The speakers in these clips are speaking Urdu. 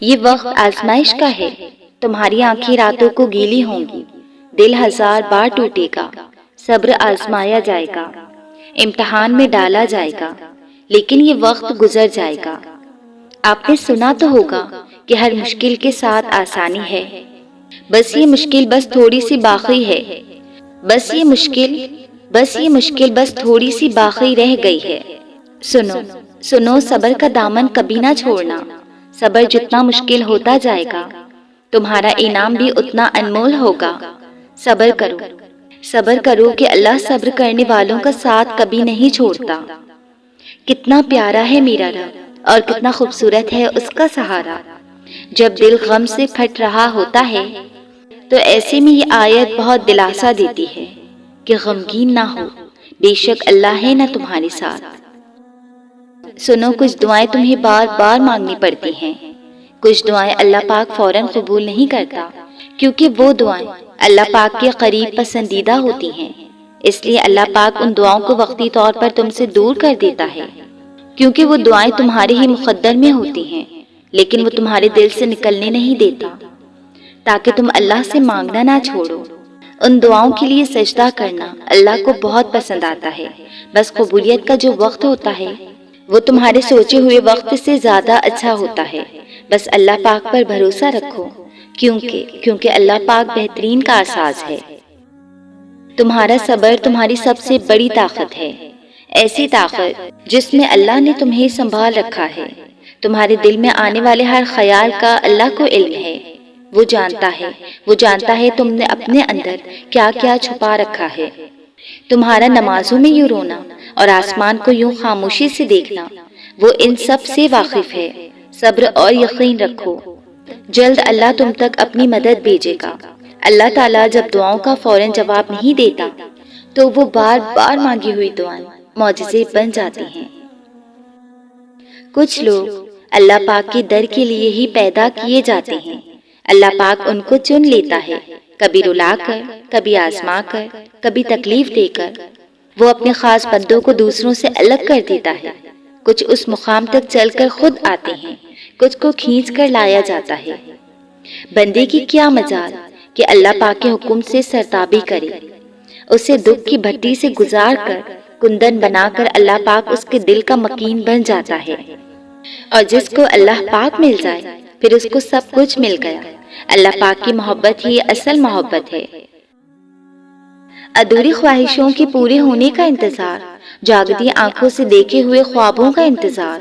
یہ وقت آزمائش کا ہے، تمہاری آنکھیں راتوں کو گیلی ہوں گی، دل ہزار بار ٹوٹے گا، صبر آزمایا جائے گا، امتحان میں ڈالا جائے گا، لیکن یہ وقت گزر جائے گا۔ آپ نے سنا تو ہوگا کہ ہر مشکل کے ساتھ آسانی ہے، بس یہ مشکل بس تھوڑی سی باقی ہے، بس یہ مشکل بس تھوڑی سی باقی رہ گئی ہے۔ سنو صبر کا دامن کبھی نہ چھوڑنا، صبر جتنا مشکل ہوتا جائے گا تمہارا انعام بھی اتنا انمول ہوگا۔ صبر کرو کہ اللہ صبر کرنے والوں کا ساتھ کبھی نہیں چھوڑتا۔ کتنا پیارا ہے میرا رب اور کتنا خوبصورت ہے اس کا سہارا۔ جب دل غم سے پھٹ رہا ہوتا ہے تو ایسے میں یہ آیت بہت دلاسا دیتی ہے کہ غمگین نہ ہو، بے شک اللہ ہے نہ تمہارے ساتھ۔ سنو، کچھ دعائیں تمہیں بار بار مانگنی پڑتی ہیں، کچھ دعائیں اللہ پاک فوراً قبول نہیں کرتا، کیونکہ وہ دعائیں اللہ پاک کے قریب پسندیدہ ہوتی ہیں۔ اس لیے اللہ پاک ان دعاؤں کو وقتی طور پر تم سے دور کر دیتا ہے، کیونکہ وہ دعائیں تمہارے ہی مقدر میں ہوتی ہیں، لیکن وہ تمہارے دل سے نکلنے نہیں دیتا، تاکہ تم اللہ سے مانگنا نہ چھوڑو۔ ان دعاؤں کے لیے سجدہ کرنا اللہ کو بہت پسند آتا ہے، بس قبولیت کا جو وقت ہوتا ہے وہ تمہارے سوچے ہوئے وقت سے زیادہ اچھا ہوتا ہے۔ بس اللہ پاک پر بھروسہ رکھو، کیونکہ اللہ پاک بہترین کا اساس ہے۔ تمہارا صبر تمہاری سب سے بڑی طاقت ہے، ایسی طاقت جس میں اللہ نے تمہیں سنبھال رکھا ہے۔ تمہارے دل میں آنے والے ہر خیال کا اللہ کو علم ہے، وہ جانتا ہے تم نے اپنے اندر کیا کیا چھپا رکھا ہے۔ تمہارا نمازوں میں یوں رونا اور آسمان کو یوں خاموشی سے دیکھنا، وہ ان سب سے واقف ہے۔ صبر اور یقین رکھو، جلد اللہ تم تک اپنی مدد بھیجے گا۔ اللہ تعالیٰ جب دعاؤں کا فوراً جواب نہیں دیتا تو وہ بار بار مانگی ہوئی دعائیں معجزے بن جاتی ہیں۔ کچھ لوگ اللہ پاک کے در کے لیے ہی پیدا کیے جاتے ہیں، اللہ پاک ان کو چن لیتا ہے، کبھی رلا کر، کبھی آزما کر، کبھی تکلیف دے کر۔ وہ اپنے خاص بندوں کو دوسروں سے الگ کر دیتا ہے، کچھ اس مقام تک چل کر خود آتے ہیں، کچھ کو کھینچ کر لایا جاتا ہے۔ بندے کی کیا مجال کہ اللہ پاک کے حکم سے سرتابی کرے، اسے دکھ کی بھٹی سے گزار کر کندن بنا کر اللہ پاک اس کے دل کا مکین بن جاتا ہے۔ اور جس کو اللہ پاک مل جائے پھر اس کو سب کچھ مل گیا۔ اللہ پاک کی محبت ہی اصل محبت ہے۔ ادھوری خواہشوں کے پورے ہونے کا انتظار، جاگتی آنکھوں سے دیکھے ہوئے خوابوں کا انتظار،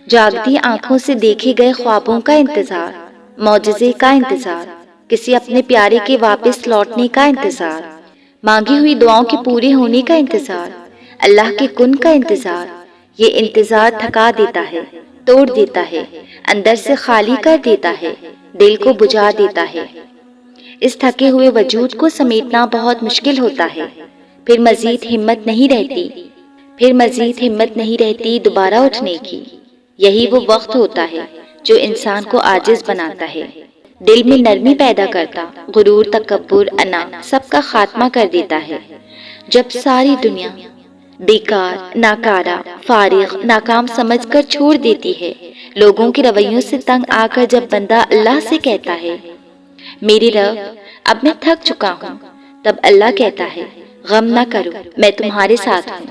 جاگتی آنکھوں سے دیکھے گئے خوابوں کا انتظار، معجزے کا انتظار، کسی اپنے پیارے کے واپس لوٹنے کا انتظار، مانگی ہوئی دعاؤں کے پورے ہونے کا انتظار، اللہ کے کن کا انتظار۔ یہ انتظار تھکا دیتا ہے، توڑ دیتا ہے، اندر سے خالی کر دیتا ہے، دل کو بجھا دیتا ہے۔ اس تھکے ہوئے وجود کو سمیٹنا بہت مشکل ہوتا ہے، پھر مزید ہمت نہیں رہتی دوبارہ اٹھنے کی۔ یہی وہ وقت ہوتا ہے جو انسان کو عاجز بناتا ہے، دل میں نرمی پیدا کرتا، غرور، تکبر، انا سب کا خاتمہ کر دیتا ہے۔ جب ساری دنیا بیکار، ناکارہ، فارغ، ناکام سمجھ کر چھوڑ دیتی ہے، لوگوں کے رویوں سے تنگ آ کر جب بندہ اللہ سے کہتا ہے میرے رب اب میں تھک چکا ہوں، تب اللہ کہتا ہے غم نہ کرو، میں تمہارے ساتھ ہوں۔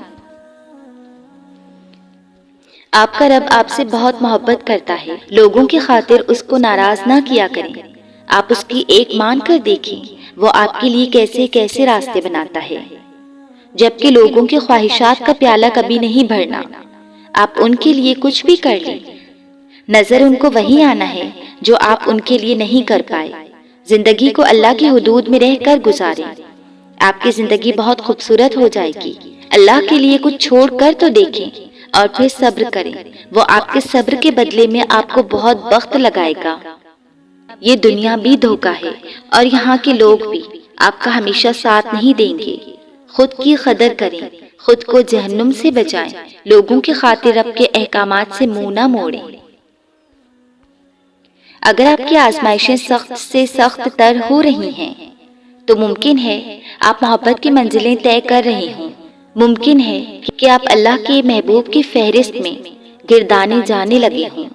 آپ کا رب آپ سے بہت محبت کرتا ہے، لوگوں کی خاطر اس کو ناراض نہ کیا کریں۔ آپ اس کی ایک مان کر دیکھیں، وہ آپ کے لیے کیسے کیسے راستے بناتا ہے، جبکہ لوگوں کی خواہشات کا پیالہ کبھی نہیں بھرنا۔ آپ ان کے لیے کچھ بھی کر لیں، نظر ان کو وہی آنا ہے جو آپ ان کے لیے نہیں کر پائے۔ زندگی کو اللہ کی حدود میں رہ کر گزاریں، آپ کی زندگی بہت خوبصورت ہو جائے گی۔ اللہ کے لیے کچھ چھوڑ کر تو دیکھیں اور پھر صبر کریں، وہ آپ کے صبر کے بدلے میں آپ کو بہت وقت لگائے گا۔ یہ دنیا بھی دھوکہ ہے اور یہاں کے لوگ بھی آپ کا ہمیشہ ساتھ نہیں دیں گے۔ خود کی قدر کریں، خود کو جہنم سے بچائیں، لوگوں کی خاطر رب کے احکامات سے منہ نہ موڑیں۔ اگر آپ کی آزمائشیں سخت سے سخت تر ہو رہی ہیں تو ممکن ہے آپ محبت کی منزلیں طے کر رہے ہوں، ممکن ہے کہ آپ اللہ کے محبوب کی فہرست میں گردانے جانے لگے ہوں۔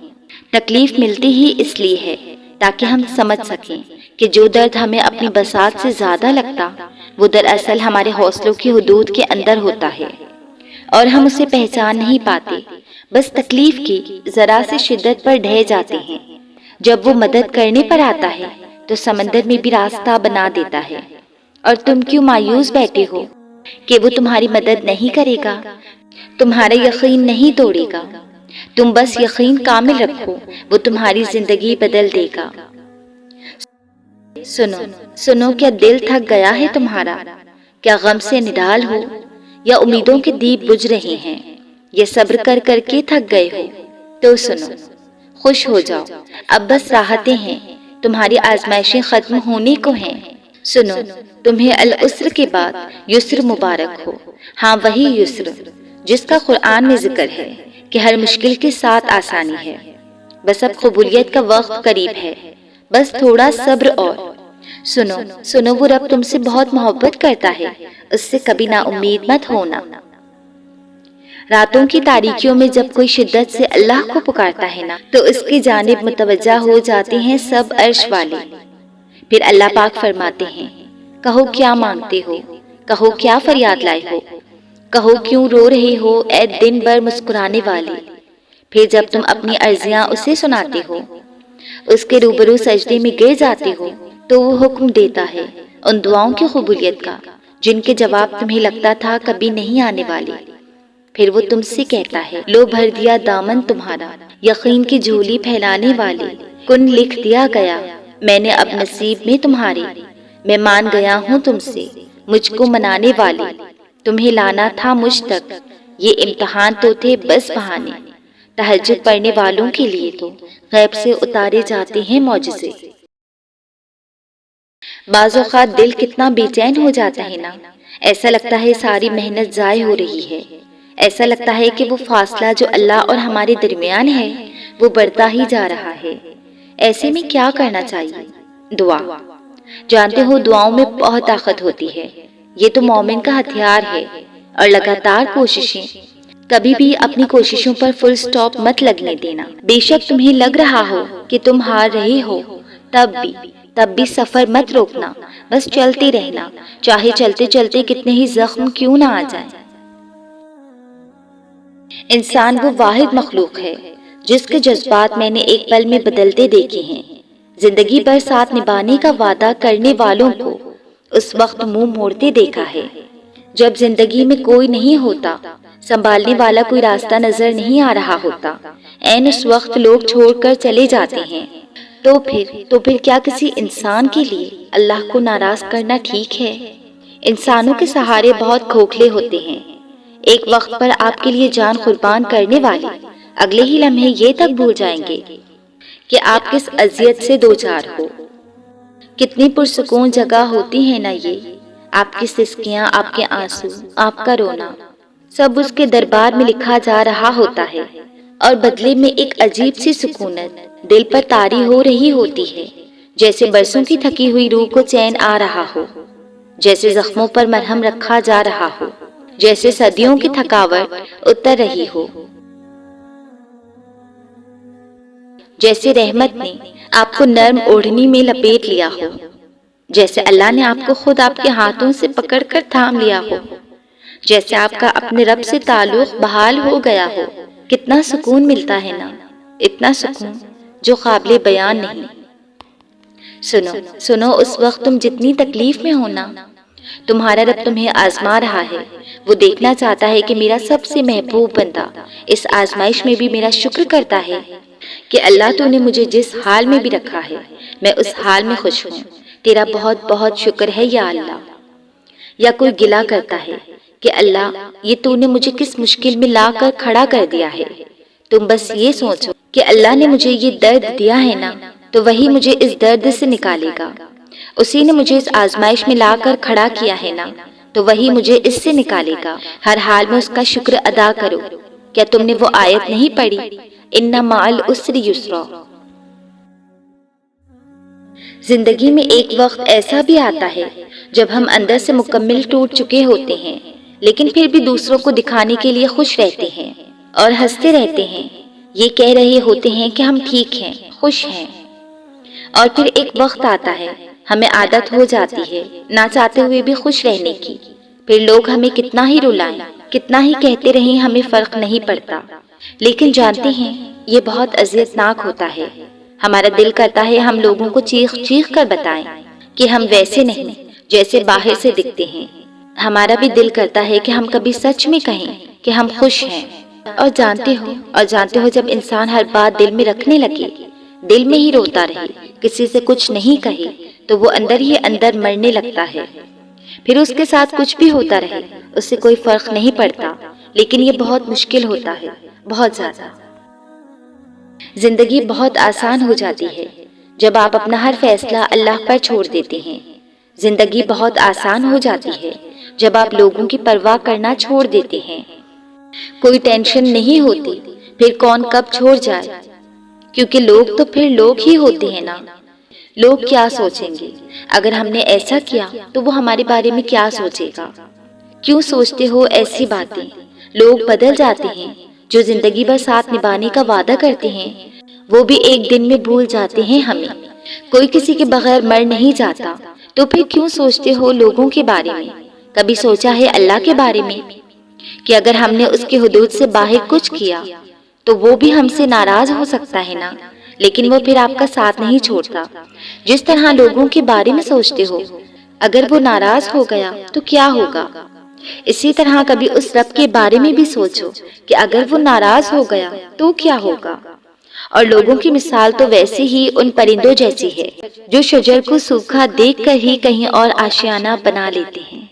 تکلیف ملتی ہی اس لیے ہے تاکہ ہم سمجھ سکیں کہ جو درد ہمیں اپنی بساط سے زیادہ لگتا وہ دراصل ہمارے حوصلوں کی حدود کے اندر ہوتا ہے اور ہم اسے پہچان نہیں پاتے، بس تکلیف کی ذرا سی شدت پر ڈھہ جاتے ہیں۔ جب وہ مدد کرنے پر آتا ہے تو سمندر میں بھی راستہ بنا دیتا ہے، اور تم کیوں مایوس بیٹھے ہو کہ وہ تمہاری مدد نہیں کرے گا، تمہارا یقین نہیں توڑے گا۔ تم بس یقین کامل رکھو، وہ تمہاری زندگی بدل دے گا۔ سنو سنو، کیا دل تھک گیا ہے تمہارا؟ کیا غم سے نڈال ہو، یا امیدوں کے دیپ بجھ رہے ہیں، یا صبر کر کر کے تھک گئے ہو؟ تو سنو، خوش ہو جاؤ، اب بس راحتیں ہیں، تمہاری آزمائشیں ختم ہونے کو ہیں۔ سنو، تمہیں العسر کے بعد یسر مبارک ہو، ہاں وہی یسر جس کا قرآن میں ذکر ہے کہ ہر مشکل کے ساتھ آسانی ہے۔ بس اب قبولیت کا وقت قریب ہے، بس تھوڑا صبر اور سنو سنو، وہ رب تم سے بہت محبت کرتا ہے، اس سے کبھی نا امید مت ہونا۔ راتوں کی تاریکیوں میں جب کوئی شدت سے اللہ کو پکارتا ہے نا تو اس کی جانب متوجہ ہو جاتے ہیں سب عرش والے۔ پھر اللہ پاک فرماتے ہیں، کہو کیا مانگتے ہو، کہو کیا فریاد لائے ہو، کہو کیوں رو رہے ہو اے دن بھر مسکرانے والے۔ پھر جب تم اپنی عرضیاں اسے سناتے ہو، اس کے روبرو سجدے میں گر جاتے ہو، تو وہ حکم دیتا ہے ان دعاؤں کی قبولیت کا جن کے جواب تمہیں لگتا تھا کبھی نہیں آنے والے۔ پھر وہ تم سے کہتا ہے، لو بھر دیا دامن تمہارا، یقین کی جھولی پھیلانے والے، کن لکھ دیا گیا میں نے اب نصیب میں تمہارے، میں مان گیا ہوں تم سے، مجھ کو منانے والے، تمہیں لانا تھا مجھ تک، یہ امتحان تو تھے بس بہانے، تہجد پڑھنے والوں کے لیے تو غیب سے اتارے جاتے ہیں معجزے۔ بعض اوقات دل کتنا بے چین ہو جاتا ہے نا، ایسا لگتا ہے ساری محنت ضائع ہو رہی ہے، ایسا لگتا ہے کہ وہ فاصلہ جو اللہ اور ہمارے درمیان ہے وہ بڑھتا ہی جا رہا ہے۔ ایسے میں کیا کرنا چاہیے؟ دعا۔ جانتے ہو دعاؤں میں بہت طاقت ہوتی ہے، یہ تو مومن کا ہتھیار ہے، اور لگاتار کوششیں، کبھی بھی اپنی کوششوں پر فل سٹاپ مت لگنے دینا۔ بے شک تمہیں لگ رہا ہو کہ تم ہار رہے ہو، تب بھی سفر مت روکنا، بس چلتے رہنا، چاہے چلتے چلتے کتنے ہی زخم کیوں نہ آ جائیں۔ انسان وہ واحد مخلوق ہے جس کے جذبات میں نے ایک پل میں بدلتے دیکھے ہیں۔ زندگی بھر ساتھ نبھانے کا وعدہ کرنے والوں کو اس وقت منہ موڑتے دیکھا ہے جب زندگی میں کوئی نہیں ہوتا، سنبھالنے والا کوئی راستہ نظر نہیں آ رہا ہوتا، عین اس وقت لوگ چھوڑ کر چلے جاتے ہیں۔ تو پھر کیا کسی انسان کے لیے اللہ کو ناراض کرنا ٹھیک ہے؟ انسانوں کے سہارے بہت کھوکھلے ہوتے ہیں، ایک وقت پر آپ کے لیے جان قربان کرنے والے اگلے ہی لمحے یہ تک بھول جائیں گے کہ آپ کس اذیت سے دوچار ہو۔ کتنی پرسکون جگہ ہوتی ہے نا یہ، آپ کی سسکیاں، آپ کے آنسو، آپ کا رونا، سب اس کے دربار میں لکھا جا رہا ہوتا ہے، اور بدلے میں ایک عجیب سی سکونت دل پر طاری ہو رہی ہوتی ہے، جیسے برسوں کی تھکی ہوئی روح کو چین آ رہا ہو، جیسے زخموں پر مرہم رکھا جا رہا ہو، جیسے صدیوں کی تھکاوٹ اتر رہی ہو، جیسے رحمت نے آپ کو نرم اوڑھنی میں لپیٹ لیا ہو، جیسے اللہ نے آپ کو خود آپ کے ہاتھوں سے پکڑ کر تھام لیا ہو، جیسے آپ کا اپنے رب سے تعلق بحال ہو گیا ہو۔ کتنا سکون ملتا ہے نا، اتنا سکون جو قابل بیان نہیں۔ سنو اس وقت تم جتنی تکلیف میں ہو نا، تمہارا رب تمہیں آزما رہا ہے، وہ دیکھنا چاہتا ہے کہ میرا سب سے محبوب بندہ اس آزمائش میں بھی میرا شکر کرتا ہے کہ اللہ تو نے مجھے جس حال میں بھی رکھا ہے میں اس حال میں خوش ہوں، تیرا بہت بہت شکر ہے یا اللہ۔ یا کوئی گلہ کرتا ہے کہ اللہ یہ تو نے مجھے کس مشکل میں لا کر کھڑا کر دیا ہے، تم بس یہ سوچو کہ اللہ نے مجھے یہ درد دیا ہے نا تو وہی مجھے اس درد سے نکالے گا، اسی نے مجھے اس آزمائش میں لا کر کھڑا کیا ہے نا تو وہی مجھے اس سے نکالے گا، ہر حال میں اس کا شکر ادا کرو۔ کیا تم نے وہ آیت نہیں پڑھی، ان مع العسر یسرا؟ زندگی میں ایک وقت ایسا بھی آتا ہے جب ہم اندر سے مکمل ٹوٹ چکے ہوتے ہیں، لیکن پھر بھی دوسروں کو دکھانے کے لیے خوش رہتے ہیں اور ہنستے رہتے ہیں، یہ کہہ رہے ہوتے ہیں کہ ہم ٹھیک ہیں، خوش ہیں، اور پھر ایک وقت آتا ہے ہمیں عادت ہو جاتی ہے نہ چاہتے ہوئے بھی خوش رہنے کی، پھر لوگ ہمیں کتنا ہی رلائیں، کتنا ہی کہتے رہیں، ہمیں فرق نہیں پڑتا، لیکن جانتے ہیں یہ بہت اذیت ناک ہوتا ہے۔ ہمارا دل کرتا ہے ہم لوگوں کو چیخ چیخ کر بتائیں کہ ہم ویسے نہیں جیسے باہر سے دکھتے ہیں۔ ہمارا بھی دل کرتا ہے کہ ہم کبھی سچ میں کہیں کہ ہم خوش ہیں۔ اور جانتے ہو جب انسان ہر بات دل میں رکھنے لگے، دل میں ہی روتا رہے، کسی سے کچھ نہیں کہے، تو وہ اندر ہی اندر مرنے لگتا ہے۔ پھر اس کے ساتھ کچھ بھی ہوتا رہے، اس سے کوئی فرق نہیں پڑتا، لیکن یہ بہت مشکل ہوتا ہے، بہت زیادہ۔ زندگی بہت آسان ہو جاتی ہے جب آپ اپنا ہر فیصلہ اللہ پر چھوڑ دیتے ہیں۔ زندگی بہت آسان ہو جاتی ہے جب آپ لوگوں کی پرواہ کرنا چھوڑ دیتے ہیں۔ کوئی ٹینشن نہیں ہوتی پھر کون کب چھوڑ جائے، کیونکہ لوگ تو پھر لوگ ہی ہوتے ہیں نا۔ لوگ کیا سوچیں گے؟ اگر ہم نے ایسا کیا تو وہ ہمارے بارے میں کیا سوچے گا؟ کیوں سوچتے ہو ایسی باتیں؟ لوگ بدل جاتے ہیں، جو زندگی بھر ساتھ نبھانے کا وعدہ کرتے ہیں وہ بھی ایک دن میں بھول جاتے ہیں ہمیں۔ کوئی کسی کے بغیر مر نہیں جاتا، تو پھر کیوں سوچتے ہو لوگوں کے بارے میں؟ کبھی سوچا ہے اللہ کے بارے میں کہ اگر ہم نے اس کی حدود سے باہر کچھ کیا تو وہ بھی ہم سے ناراض ہو سکتا ہے نا، لیکن وہ پھر آپ کا ساتھ نہیں چھوڑتا۔ جس طرح لوگوں کے بارے میں سوچتے ہو، اگر وہ ناراض ہو گیا تو کیا ہوگا؟ اسی طرح کبھی اس رب کے بارے میں بھی سوچو کہ اگر وہ ناراض ہو گیا تو کیا ہوگا؟ اور لوگوں کی مثال تو ویسے ہی ان پرندوں جیسی ہے جو شجر کو سوکھا دیکھ کر ہی کہیں اور آشیانہ بنا لیتے ہیں۔